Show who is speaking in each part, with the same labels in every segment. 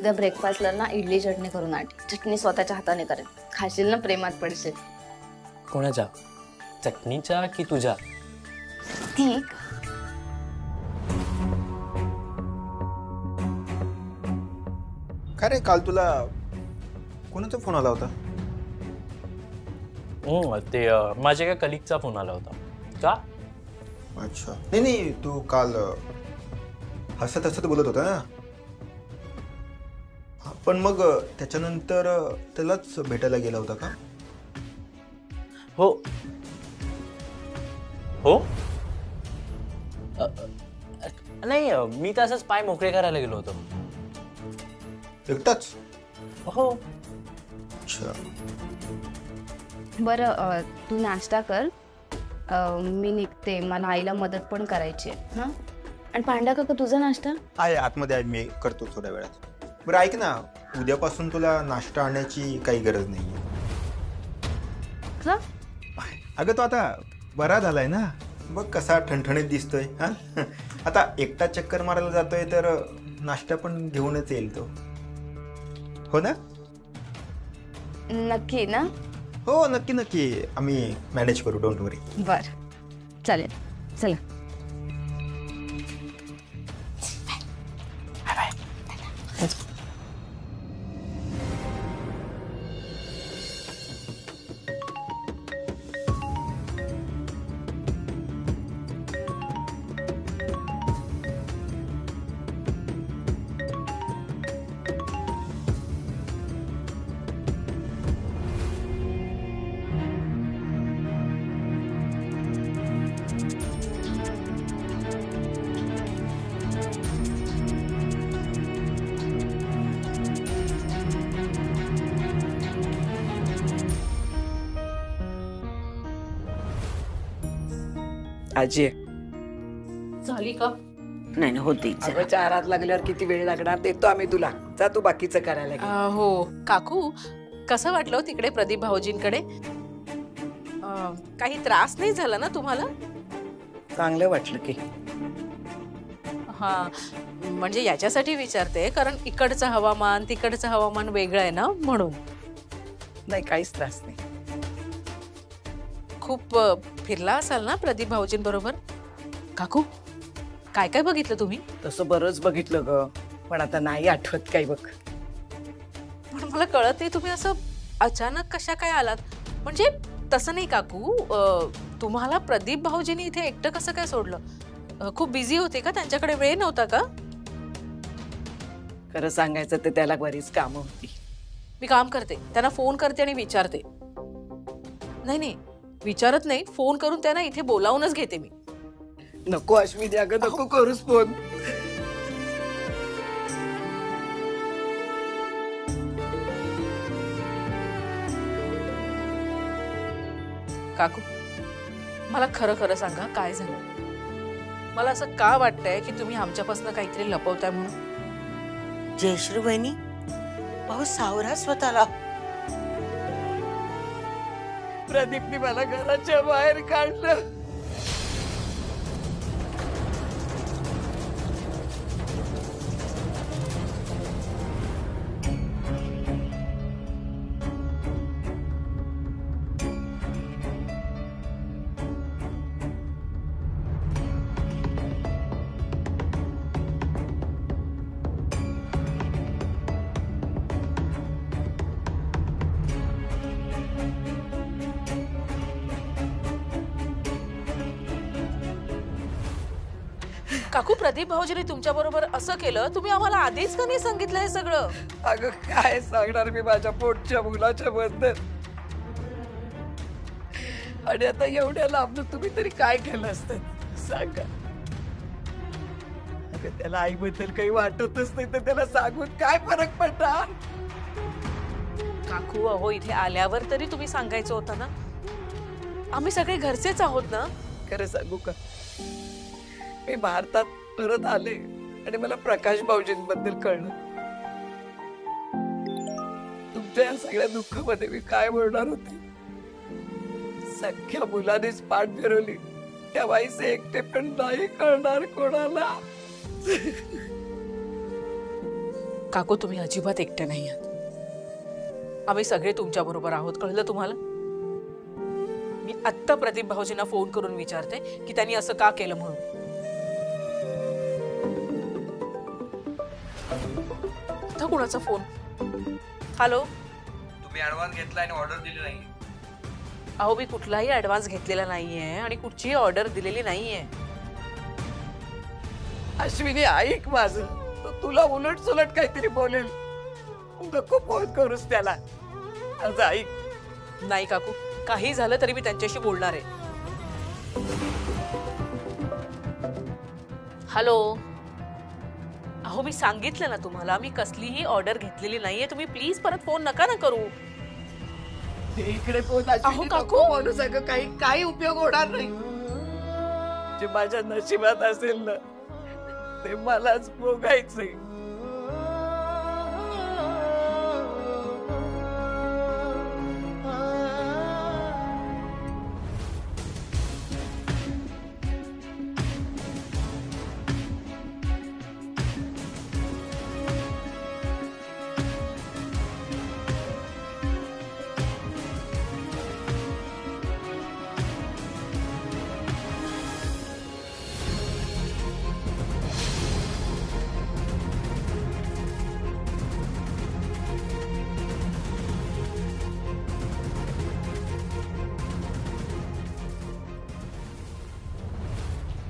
Speaker 1: उद्या ब्रेकफास्टला ना इडली चटणी करून आण. चटणी स्वतःच्या हाताने करेन. खाशील ना प्रेमात पडशील.
Speaker 2: कोणाच्या? चटणीच्या की तुझ्या?
Speaker 1: ठीक.
Speaker 3: काय रे काल तुला कोणाचा फोन आला होता?
Speaker 2: ते माझ्या एका कलिगचा फोन आला होता. का?
Speaker 3: अच्छा. नाही तू काल हसत हसत बोलत होता ना. पण मग त्याच्यानंतर त्यालाच भेटायला गेला होता का?
Speaker 2: हो हो. नाही मी तर असंच पाय मोकळे करायला गेलो होतो.
Speaker 3: एकटाच?
Speaker 2: हो.
Speaker 3: अच्छा.
Speaker 1: बरं तू नाश्ता कर. मी निघते. मला आईला मदत पण करायची आहे. हां. आणि पांडा काका तुझा नाश्ता?
Speaker 3: आहे आतमध्ये आहे. मी करतो थोड्या वेळात. बरं ऐक ना, उद्यापासून तुला नाश्ता आणण्याची काही गरज नाहीये.
Speaker 1: का?
Speaker 3: अगं तो आता बरा झालाय ना. बघ कसा ठणठणीत दिसतोय. हा आता एकटा चक्कर मारायला जातोय तर नाश्ता पण घेऊनच येईल तो. हो ना?
Speaker 1: नक्की ना?
Speaker 3: हो नक्की नक्की. आम्ही मॅनेज करू. डोंट वरी.
Speaker 1: बरं चालेल. चला.
Speaker 4: आजी
Speaker 5: झाली का?
Speaker 4: नाही होती. 4 हात लागल्यावर किती वेळ लागणार. देतो आम्ही तुला. जा तू बाकीचं करायला घे.
Speaker 5: हो काकू कसं वाटलं तिकडे प्रदीप भाऊजींकडे? काही त्रास नाही झाला ना तुम्हाला?
Speaker 4: चांगलं वाटलं की.
Speaker 5: हा म्हणजे याच्यासाठी विचारते कारण इकडचं हवामान तिकडचं हवामान वेगळं आहे ना म्हणून.
Speaker 4: नाही काहीच त्रास नाही.
Speaker 5: खूप फिरला असाल ना प्रदीप भाऊजींबरोबर? काकू काय काय बघितलं तुम्ही?
Speaker 4: तसं बरंच बघितलं ग. पण आता नाही आठवत काही बघ.
Speaker 5: पण मला कळत नाही तुम्ही असं अचानक कशा काय आलात? म्हणजे तसं नाही काकू. तुम्हाला प्रदीप भाऊजींनी इथे एकटं कसं काय सोडलं? खूप बिझी होते का? त्यांच्याकडे वेळ नव्हता का?
Speaker 4: खरं सांगायचं ते त्याला बरीच कामं होती.
Speaker 5: मी काम करते. त्यांना फोन करते आणि विचारते. नाही विचारत नाही. फोन करून त्यांना इथे बोलावूनच घेते मी.
Speaker 4: नको अश्विनी अगं नको करूस फोन.
Speaker 5: काकू मला खरं खरं सांगा काय झालं? मला असं का वाटतंय की तुम्ही आमच्यापासून काहीतरी लपवताय म्हणून?
Speaker 6: जयश्री वहिनी भाऊ सावरा स्वतःला.
Speaker 4: प्रदीपने मला घराच्या बाहेर काढलं.
Speaker 5: काकू प्रदीप भाऊजीने तुमच्या बरोबर असं केलं. तुम्ही आम्हाला आधीच का नाही सांगितलं हे सगळं?
Speaker 4: अगं काय सांगणार मी माझ्या पोटच्या मुलाच्या बद्दल. आणि आता एवढ्या लांब तुम्ही तरी काय केलं असतं सांगा. अगं त्याला आईबद्दल काही वाटतच नाही तर त्याला सांगून काय फरक पडणार?
Speaker 5: काकू अहो इथे आल्यावर तरी तुम्ही सांगायचं होतं ना. आम्ही सगळे घरचेच आहोत ना.
Speaker 4: खरं सांगू का, मी भारतात परत आले आणि मला प्रकाश भाऊजींबद्दल कळलं. तुमच्या या सगळ्या दुःखामध्ये मी काय बोलणार होते. सख्या मुलानेच पाठ फिरवली. त्या बाईचे एकटे पण नाही कळणार कोणाला.
Speaker 5: काकू तुम्ही अजिबात एकटे नाही आहात, आम्ही सगळे तुमच्या बरोबर आहोत, कळलं तुम्हाला? मी आत्ता प्रदीप भाऊजींना फोन करून विचारते की त्यांनी असं का केलं म्हणून. आता कुणाचा फोन? हॅलो.
Speaker 7: तुम्ही ऍडव्हान्स घेतला आणि ऑर्डर दिली नाही.
Speaker 5: अहो मी कुठलाही ऍडव्हान्स घेतलेला नाहीये आणि कुठचीही ऑर्डर दिलेली नाहीये.
Speaker 4: अश्विनी ऐक माझं, तो तुला उलट सुलट काहीतरी बोलेल, नको फोन करूस त्याला. आज ऐक.
Speaker 5: नाही काकू, काही झालं तरी मी त्यांच्याशी बोलणार आहे. हॅलो. अहो मी सांगितलं ना तुम्हाला, मी कसलीही ऑर्डर घेतलेली नाहीये. तुम्ही प्लीज परत फोन नका ना करू.
Speaker 4: इकडे फोन.
Speaker 5: अहो, काकू.
Speaker 4: बोलू सगळं काही उपयोग होणार नाही. जे माझ्या नशिबात असेल ना ते मलाच भोगायचंय.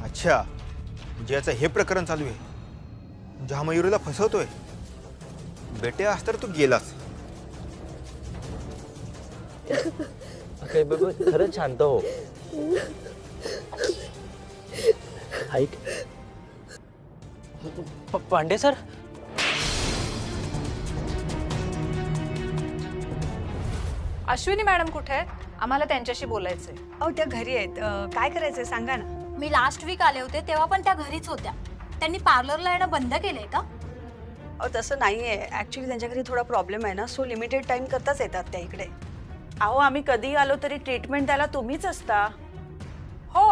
Speaker 3: अच्छा, म्हणजे याचं हे प्रकरण चालू आहे. म्हणजे हा मयुरीला फसवतोय. बेटे आज तर तू गेलास.
Speaker 2: खरंच शांत हो. ऐक पांडे सर.
Speaker 8: अश्विनी मॅडम कुठे आहेत? आम्हाला त्यांच्याशी बोलायचंय.
Speaker 9: अहो त्या घरी आहेत. काय करायचंय सांगा ना.
Speaker 10: मी लास्ट वीक आले होते तेव्हा पण त्या घरीच होत्या. त्यांनी पार्लरला येणं बंद केलंय का?
Speaker 9: अहो तसं नाहीये, ऍक्च्युली त्यांच्या घरी थोडा प्रॉब्लेम आहे ना, सो लिमिटेड टाइम करताच येतात त्या इकडे.
Speaker 6: अहो आम्ही कधी आलो तरी ट्रीटमेंट द्यायला तुम्हीच असता.
Speaker 8: हो,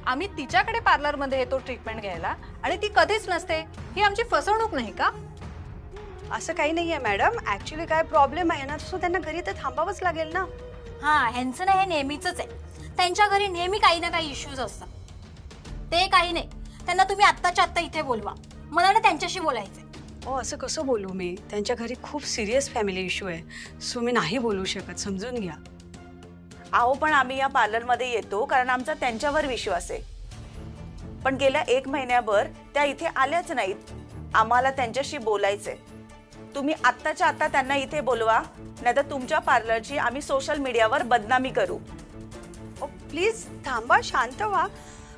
Speaker 8: आम्ही तिच्याकडे पार्लरमध्ये येतो ट्रीटमेंट घ्यायला आणि ती कधीच नसते. ही आमची फसवणूक नाही का?
Speaker 9: असं काही नाहीये मॅडम, ऍक्च्युली काय प्रॉब्लेम आहे ना, सो त्यांना घरी तर थांबावंच लागेल ना.
Speaker 10: हा, ह्यांचं ना हे नेहमीच आहे. त्यांच्या घरी नेहमी काही ना काही इश्यूज असतात. ते काही नाही, त्यांना तुम्ही आत्ताच्या आत्ता इथे बोलवा. मला ना त्यांच्याशी बोलायचंय.
Speaker 9: हो असं कसं बोलू मी? त्यांच्या घरी खूप सिरियस फॅमिली इश्यू आहे, सो मी नाही बोलू शकत, समजून घ्या.
Speaker 6: अहो पण आम्ही या पार्लरमध्ये येतो कारण आमचा त्यांच्यावर विश्वास आहे. पण गेल्या 1 महिन्याभर त्या इथे आल्याच नाहीत. आम्हाला त्यांच्याशी बोलायचंय. तुम्ही आत्ताच्या आत्ता त्यांना इथे बोलवा, नाहीतर तुमच्या पार्लरची आम्ही सोशल मीडियावर बदनामी करू.
Speaker 9: प्लीज थांबा, शांत व्हा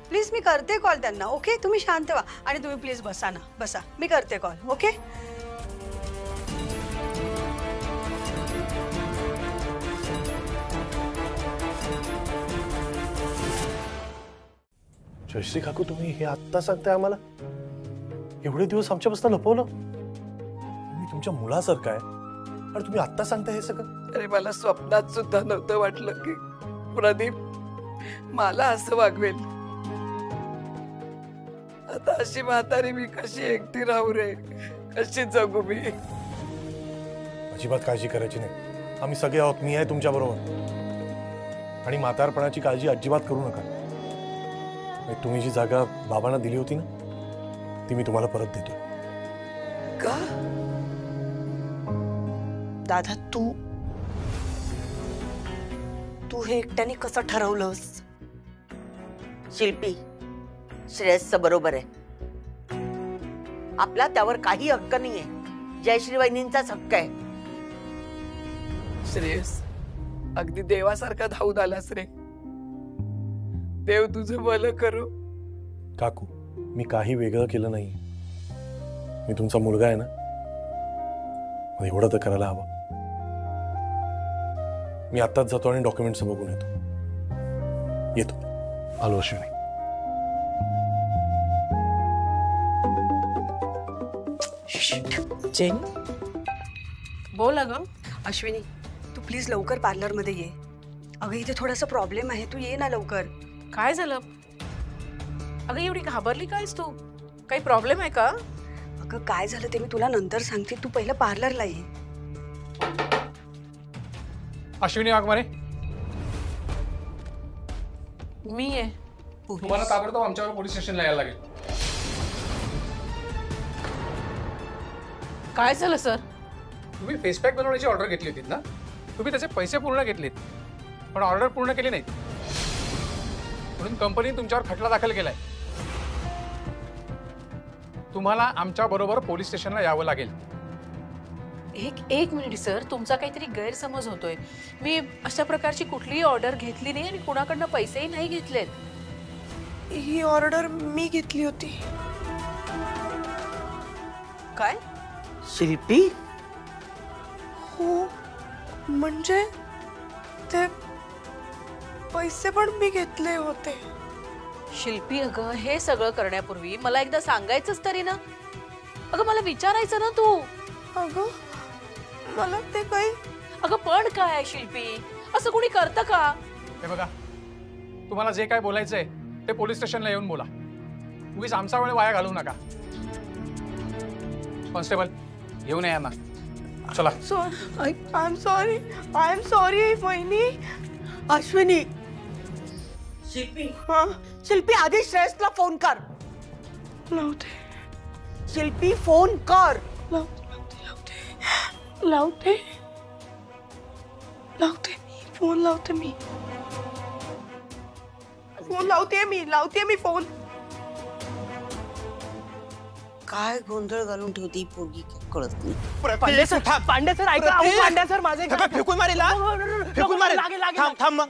Speaker 9: प्लीज. मी करते कॉल त्यांना. ओके, तुम्ही शांत व्हा आणि तुम्ही प्लीज बसा ना, बसा. मी करते कॉल. ओके.
Speaker 11: जयश्री काकू, तुम्ही हे आत्ता सांगताय आम्हाला? एवढे दिवस आमच्यापासून लपवलं? मी तुमच्या मुलासारखं आहे आणि तुम्ही आत्ता सांगताय हे सगळं?
Speaker 4: अरे मला स्वप्नात सुद्धा नव्हतं वाटलं की प्रदीप मला असं वागवेल. आता अशी म्हातारी मी कशी एकटी राहू रे, कशी जगू मी?
Speaker 11: अजिबात काळजी करायची नाही. आम्ही सगळे आहोत. मी आहे तुमच्या बरोबर. आणि म्हातारपणाची काळजी अजिबात करू नका. तुम्ही जी जागा बाबांना दिली होती ना, ती मी तुम्हाला परत देतो.
Speaker 4: का?
Speaker 6: दादा तू हे एकट्याने कसं ठरवलंस? शिल्पी, श्रेयसचं बरोबर आहे. आपला त्यावर काही हक्क नाहीये. जयश्री वहिनींचाच हक्क आहे.
Speaker 4: श्रेयस, अगदी देवासारखा धावून आलास रे. देव तुझं भलं करू.
Speaker 11: काकू, मी काही वेगळं केलं नाही. मी तुमचा मुलगा आहे ना, एवढं तर करायला हवं. मी आत्ताच जातो आणि डॉक्युमेंट्स बघून येतो. आलो अश्विनी.
Speaker 5: जेन बोल. अगं
Speaker 9: अश्विनी, तू प्लीज लवकर पार्लरमध्ये ये. अगं इथे थोडासा प्रॉब्लेम आहे, तू ये ना लवकर.
Speaker 5: काय झालं? अगं एवढी घाबरली कायस तू? काही प्रॉब्लेम आहे का?
Speaker 9: अगं काय झालं ते मी तुला नंतर सांगते, तू पहिलं पार्लरला ये.
Speaker 12: अश्विनी वाघमारे,
Speaker 5: मी आहे.
Speaker 12: तुम्हाला ताबडतोब आमच्यावर पोलीस स्टेशनला यायला लागेल.
Speaker 5: काय झालं सर?
Speaker 12: तुम्ही फेस पॅक बनवण्याची ऑर्डर घेतली होती ना? तुम्ही त्याचे पैसे पूर्ण घेतलेत पण ऑर्डर पूर्ण केली नाहीत, म्हणून कंपनीने तुमच्यावर खटला दाखल केलाय. तुम्हाला आमच्या बरोबर पोलीस स्टेशनला यावं लागेल.
Speaker 5: एक मिनिट सर, तुमचा काहीतरी गैरसमज होतोय. मी अशा प्रकारची कुठलीही ऑर्डर घेतली नाही आणि कुणाकडनं पैसेही नाही घेतलेत.
Speaker 13: ही ऑर्डर मी घेतली होती.
Speaker 5: काय?
Speaker 13: शिल्पी? हो, म्हणजे ते पैसे पण मी घेतले होते.
Speaker 5: शिल्पी, अगं हे सगळं करण्यापूर्वी मला एकदा सांगायचंच तरी ना. अगं मला विचारायचं ना तू.
Speaker 13: अगं मला ते काही.
Speaker 5: अगं पण काय शिल्पी, असं कोणी करतं का?
Speaker 12: हे बघा, तुम्हाला जे काय बोलायचंय ते पोलीस स्टेशनला येऊन बोला. उगीच आमचा वेळ वाया घालवू नका. कॉन्स्टेबल, घेऊन या ना. चला.
Speaker 13: आय एम सॉरी वहिनी. अश्विनी. शिल्पी. हाँ शिल्पी, आधी श्रेष्ठला फोन कर. लावते. शिल्पी फोन कर. लावते मी फोन. लावते मी फोन.
Speaker 4: काय गोंधळ घालून ठेवती पोरगी, कळत नाही.
Speaker 2: पांडे सर ऐका. पांडे सर माझे फेकून मारेल.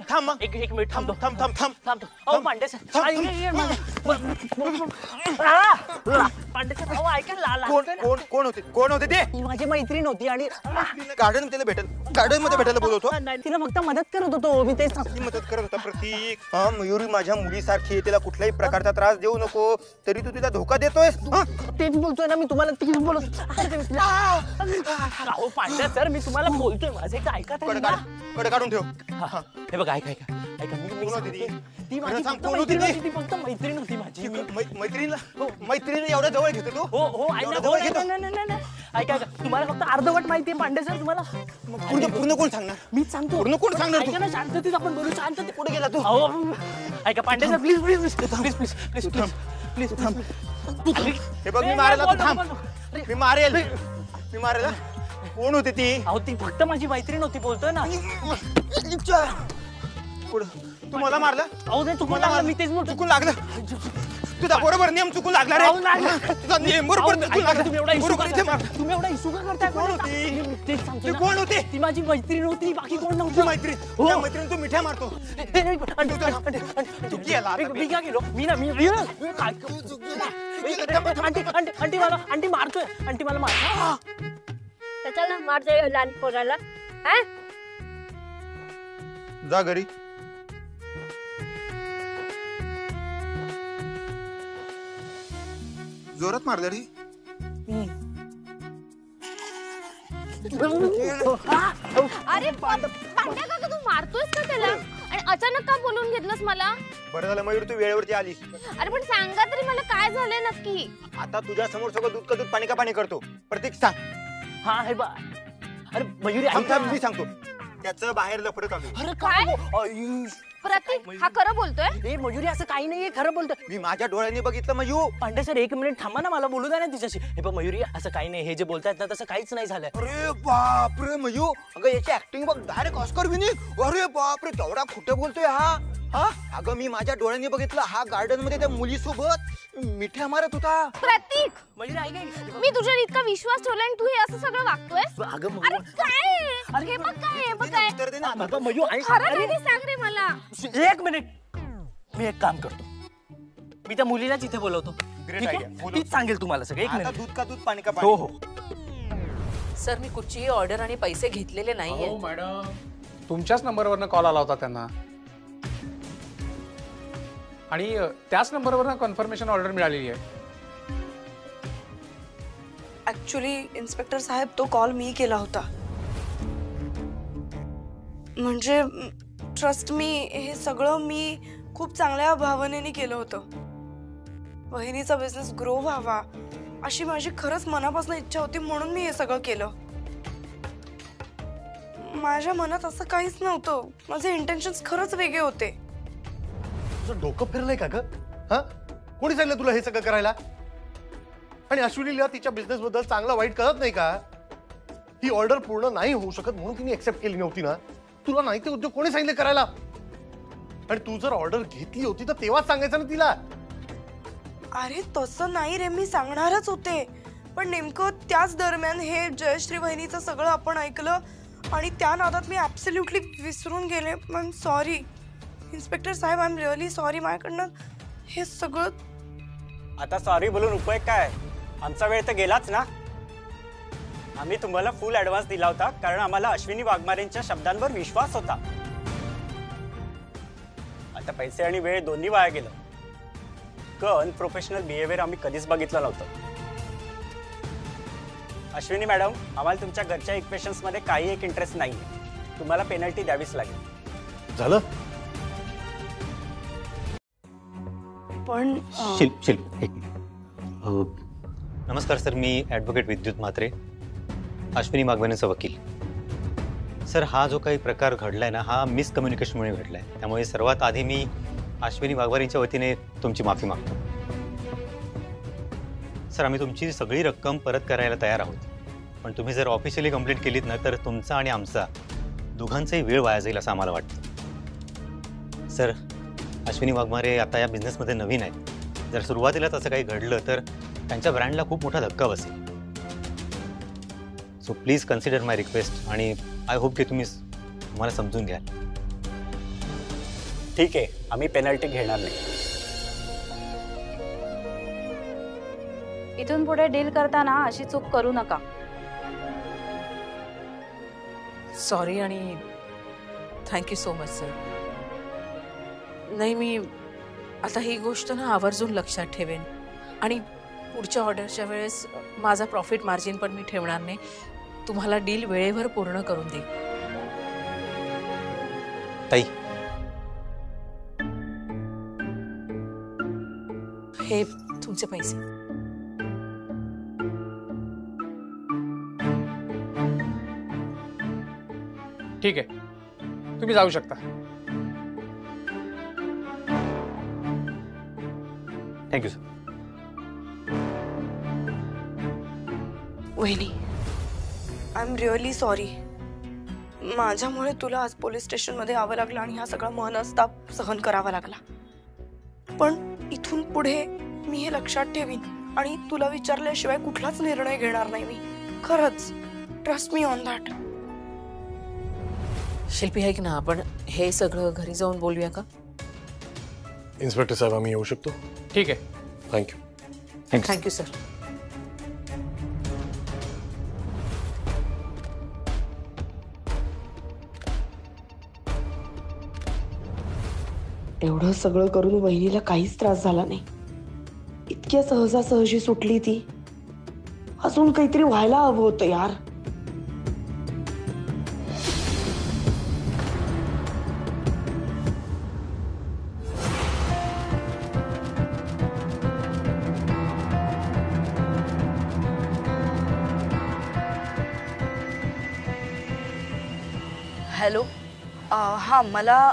Speaker 2: थांब एक मिनिट थांबतो. अहो पांडे सर, पांडे सर अहो ऐका.
Speaker 14: कोण होते ते?
Speaker 2: माझी मैत्रीण होती आणि
Speaker 14: गार्डन मध्ये भेटायला बोलवतो.
Speaker 2: तिला फक्त मदत करत होतो मी. तेच
Speaker 14: मदत करत होता प्रतीक. हा मयुरी माझ्या मुलीसारखी, तिला कुठल्याही प्रकारचा त्रास देऊ नको, तरी तू तिला धोका देतोयस.
Speaker 2: तेच बोलतोय ना मी तुम्हाला. तीच बोलत. अहो पांड्या सर, मी तुम्हाला बोलतोय, माझे ऐका.
Speaker 14: कडे काढून ठेव.
Speaker 2: हे बघा ऐका. ती माझी फक्त मैत्रीण होती माझी.
Speaker 14: मैत्रीण एवढ्या जवळ घेतो तू?
Speaker 2: हो ऐका. तुम्हाला फक्त अर्धवट माहितीये पांडे सर. तुम्हाला
Speaker 14: पूर्ण कोण सांगणार?
Speaker 2: मीच सांगतो.
Speaker 14: पूर्ण कोण सांगणार?
Speaker 2: ऐका ना, शांततेत आपण बोलू. शांततेत.
Speaker 14: कुठे गेला तू?
Speaker 2: ऐका पांडे सर, प्लीज थांब.
Speaker 14: हे बघ, मी मारेल. तू थांब. मी मारेल. कोण होती ती?
Speaker 2: अहो ती फक्त माझी मैत्रीण होती. बोलतोय ना.
Speaker 14: तू मला मारला?
Speaker 2: अहो नाही, चुकून लागलं. मी तेच बोलतो.
Speaker 14: चुकून लागलं? तुझा बरोबर नियम चुकून लागला रे. तुझा नियम बरोबर चुकून लागला.
Speaker 2: तुम्ही एवढा इशू का करताय?
Speaker 14: कोण होती?
Speaker 2: तेच सांगतो.
Speaker 14: ती कोण होती?
Speaker 2: ती माझी मैत्रीण होती, बाकी कोण नव्हती.
Speaker 14: मैत्रीण तू मिठ्या मारतो. तू गेला.
Speaker 2: मी काय केलो? आंटी मारतोय. आंटी मला मारतोय.
Speaker 10: त्याच्याला मारतोय लहान पोराला.
Speaker 14: जा घरी. जोरात मारल्या रे.
Speaker 1: अरे पांड्या काका, तू मारतोयस का त्याला? आणि अचानक का बोलून घेतलंस मला?
Speaker 14: बरं झालं मयूर, तू वेळेवरती आलीस.
Speaker 1: अरे पण सांगा तरी मला, काय झालंय नक्की?
Speaker 14: आता तुझ्या समोर सगळं दूध का दूध पाणी का पाणी करतो. प्रतीक सांग.
Speaker 2: हा हे बा. अरे मयुरी
Speaker 14: मी सांगतो. त्याचं बाहेर लफडं चालू.
Speaker 2: अरे काय?
Speaker 1: प्रतीक हा खरं बोलतोय?
Speaker 2: मयुरी असं काही नाहीये, खरं बोलतोय.
Speaker 14: मी माझ्या डोळ्यांनी बघितलं मयूर.
Speaker 2: पांडे सर एक मिनिट थांबा ना, मला बोलू द्या ना तिच्याशी. हे बघ मयुरी, असं काही नाही. हे जे बोलतायत ना तसं काहीच नाही झालंय.
Speaker 14: अरे बापरे मयूर, अगं याची ऍक्टिंग बघ, डायरेक्ट ऑस्कर विनिंग. अरे बापरे, केवढा खोटं बोलतोय हा. अगं मी माझ्या डोळ्यांनी बघितलं, हा गार्डन मध्ये त्या मुलीसोबत मिठ्या मारत होता.
Speaker 1: प्रतीक,
Speaker 2: मयुरी ऐक.
Speaker 1: मी तुझ्यावर इतका विश्वास ठेवला आणि तू हे असं सगळं वागतोय? अरे काय? हे बघ काय? खरं नाही सांग रे मला.
Speaker 2: एक मिनिट, मी एक काम करतो. मी त्या मुलीलाच इथे बोलवतो. तीच सांगेल तुम्हाला सगळं. एक मिनिट.
Speaker 14: दूध का दूध पाणी का पाणी.
Speaker 2: हो.
Speaker 5: सर मी कुठचीही ऑर्डर आणि पैसे घेतलेले नाहीये.
Speaker 12: हो मॅडम, तुमच्याच नंबरवरनं कॉल आला होता त्यांना आणि त्याच नंबरवरनं कन्फर्मेशन ऑर्डर मिळालेली आहे.
Speaker 13: ऍक्च्युली इन्स्पेक्टर साहेब, तो कॉल मी केला होता. म्हणजे ट्रस्ट मी, हे सगळं मी खूप चांगल्या भावनेने केलं होतं. वहिनीचा बिझनेस ग्रो व्हावा अशी माझी खरंच मनापासून इच्छा होती म्हणून मी हे सगळं केलं. माझ्या मनात असं काहीच नव्हतं. माझे इंटेन्शन्स खरंच वेगळे होते.
Speaker 11: तुझं डोकं फिरलंय का ग? हा, कोणी सांगितलं तुला हे सगळं करायला? आणि अश्विनीला तिच्या बिझनेस बद्दल चांगलं वाईट कळत नाही का? ही ऑर्डर पूर्ण नाही होऊ शकत म्हणून तिने एक्सेप्ट केली नव्हती ना? तुला नाही ते उद्योग कोणी सांगितले करायला? आणि तू जर ऑर्डर घेतली होती तर तेव्हाच सांगायचं ना तिला.
Speaker 13: अरे तसं नाही रे, मी सांगणारच होते, पण नेमकं त्याच दरम्यान हे जयश्री बहिणीचं सगळं आपण ऐकलं आणि त्या नादात मी ऍब्सोल्युटली विसरून गेले. आय एम सॉरी इन्स्पेक्टर साहेब, आय एम रिअली सॉरी. माझ्याकडनं हे सगळं.
Speaker 15: आता सॉरी बोलून उपयोग काय? आमचा वेळ तर गेलाच ना. आम्ही तुम्हाला फुल ऍडव्हान्स दिला होता कारण आम्हाला अश्विनी वाघमारेंच्या शब्दांवर विश्वास होता. आता पैसे आणि वेळ दोन्ही वाया गेलं. अनप्रोफेशनल बिहेवियर आम्ही कधीच बघितलं नव्हतं. अश्विनी मॅडम, आम्हाला तुमच्या घरच्या इक्वेशन्स मध्ये काही एक इंटरेस्ट नाही. तुम्हाला पेनल्टी द्यावीच लागेल.
Speaker 11: झालं?
Speaker 13: पण
Speaker 16: शिल्प एक नमस्कार सर, मी ॲडव्होकेट विद्युत म्हात्रे, अश्विनी वाघमारेंचा वकील. सर, हा जो काही प्रकार घडलाय ना, हा मिसकम्युनिकेशनमुळे घडलाय. त्यामुळे सर्वात आधी मी अश्विनी वाघमारेंच्या वतीने तुमची माफी मागतो. सर, आम्ही तुमची सगळी रक्कम परत करायला तयार आहोत, पण तुम्ही जर ऑफिशियली कंप्लीट केलीत ना तर तुमचा आणि आमचा दोघांचाही वेळ वाया जाईल असं आम्हाला वाटतं. सर, अश्विनी वाघमारे आता या बिझनेसमध्ये नवीन आहेत. जर सुरुवातीलाच असं काही घडलं तर त्यांच्या ब्रँडला खूप मोठा धक्का बसेल. So please consider my request आणि आय होप की तुम्ही मला समजून घ्याल.
Speaker 15: ठीक आहे, आम्ही पेनल्टी घेणार नाही.
Speaker 1: इथून पुढे डील करताना अशी चूक करू नका.
Speaker 5: सॉरी आणि थँक्यू सो मच सर. नाही, मी आता ही गोष्ट ना आवर्जून लक्षात ठेवेन आणि पुढच्या ऑर्डरच्या वेळेस माझा प्रॉफिट मार्जिन पण मी ठेवणार नाही. तुम्हाला डील वेळेवर पूर्ण करून देईन.
Speaker 16: ताई,
Speaker 5: हे तुमचे पैसे.
Speaker 12: ठीक आहे, तुम्ही जाऊ शकता.
Speaker 16: Thank you sir.
Speaker 13: वहिनी, आय एम रिअली सॉरी. माझ्यामुळे तुला आज पोलीस स्टेशनमध्ये यावं लागलं आणि हा सगळा मनस्ताप सहन करावा लागला. पण इथून पुढे मी हे लक्षात ठेवीन आणि तुला विचारल्याशिवाय कुठलाच निर्णय घेणार नाही मी. खरंच, ट्रस्ट मी ऑन दॅट.
Speaker 5: शिल्पी, ऐक ना, आपण हे सगळं घरी जाऊन बोलूया का?
Speaker 11: इन्स्पेक्टर साहेब, आम्ही येऊ शकतो?
Speaker 12: ठीक आहे.
Speaker 11: थँक्यू.
Speaker 5: Thank you sir.
Speaker 13: एवढं सगळं करून वहिनीला काहीच त्रास झाला नाही. इतक्या सहजासहजी सुटली ती. अजून काहीतरी व्हायला हवं होतं यार. हॅलो, हां, मला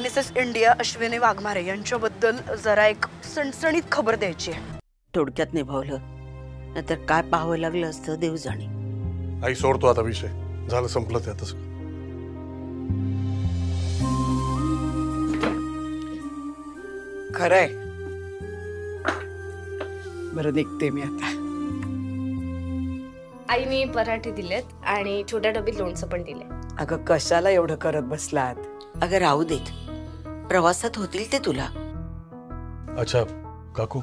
Speaker 13: मिसेस इंडिया अश्विनी वाघमारे यांच्याबद्दल जरा एक सणसणीत खबर द्यायची आहे.
Speaker 6: थोडक्यात निभावलं, नाहीतर काय पाहावं लागलं असतं देव जाणे.
Speaker 11: आई, सोडतो आता विषय. झालं, संपलं ते आता.
Speaker 4: खरंय. बरं, निघते मी आता.
Speaker 1: आईने पराठे दिलेत आणि छोट्या डबीत लोणचं पण दिले.
Speaker 4: अगं, कशाला एवढं करत बसलात?
Speaker 6: अगं राहू देत, प्रवासात होतील ते तुला.
Speaker 11: अच्छा काकू,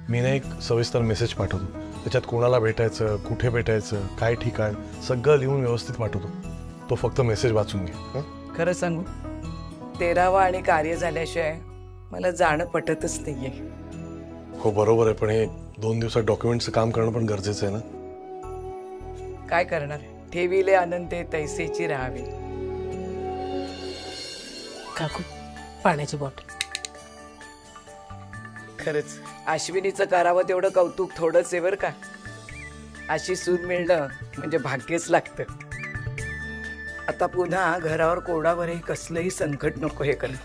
Speaker 11: मी ना एक सविस्तर मेसेज पाठवतो. त्याच्यात कोणाला भेटायचं, कुठे भेटायचं, काय ठिकाण, सगळं लिहून व्यवस्थित पाठवतो. तो फक्त मेसेज वाचून घे.
Speaker 4: खरं सांगू, 13वा आणि कार्य झाल्याशिवाय मला जाणं पटतच नाहीये.
Speaker 11: हो बरोबर आहे, पण हे 2 दिवसात डॉक्युमेंटचं काम करणं पण गरजेचं आहे ना.
Speaker 4: काय करणार, ठेविले अनंते तैसेची राहावी.
Speaker 5: काकू, पाण्याची बॉटल.
Speaker 4: खरंच अश्विनीचं करावं तेवढं कौतुक थोडंच आहे बरं का. अशी सून मिळणं म्हणजे भाग्यच लागतं. आता पुन्हा घरावर कोणावरही कसलंही संकट नको हे करणं.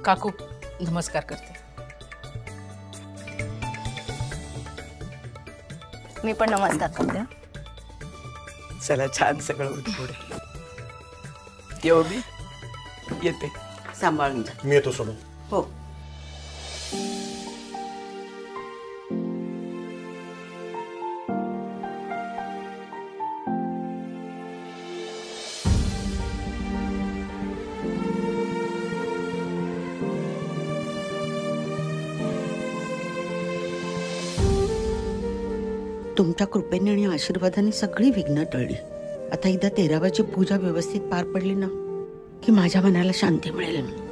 Speaker 5: काकू नमस्कार करते.
Speaker 1: मी पण नमस्कार करते.
Speaker 4: चला छान सगळं होत पुढे. येऊ मी येते.
Speaker 17: सांभाळून जा.
Speaker 11: मी येतो सोडून.
Speaker 17: हो. तुमच्या कृपेने आणि आशीर्वादाने सगळी विघ्न टळली. आता एकदा 13वाची पूजा व्यवस्थित पार पडली ना की माझ्या मनाला शांती मिळेल.